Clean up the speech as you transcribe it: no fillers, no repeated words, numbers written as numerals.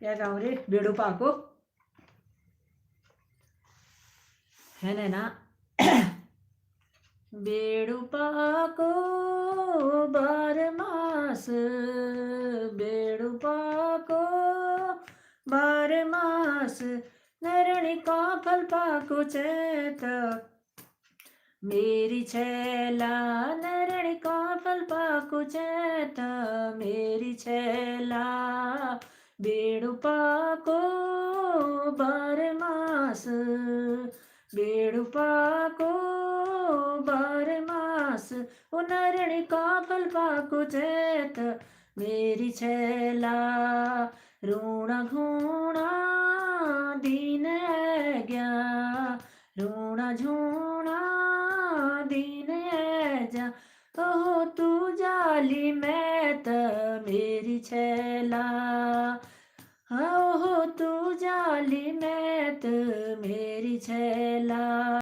क्या गाऊं रे बेड़ू पाको है ना बेड़ू पाको बारमास बेड़ू पाको बारमास नरणी का फल पाको चेत मेरी छैला नरणी का फल पाको चेत मेरी छैला बेड़ू पाको बारमास बेड़ू पाको बारमास ओ नरणी का फल पाको चेत मेरी छैला रूणा घूणा दीन गया रूणा झूणा दीन जा ओहो तू जाली मैत मेरी छैला ओहो तू जाली मैत मेरी छैला।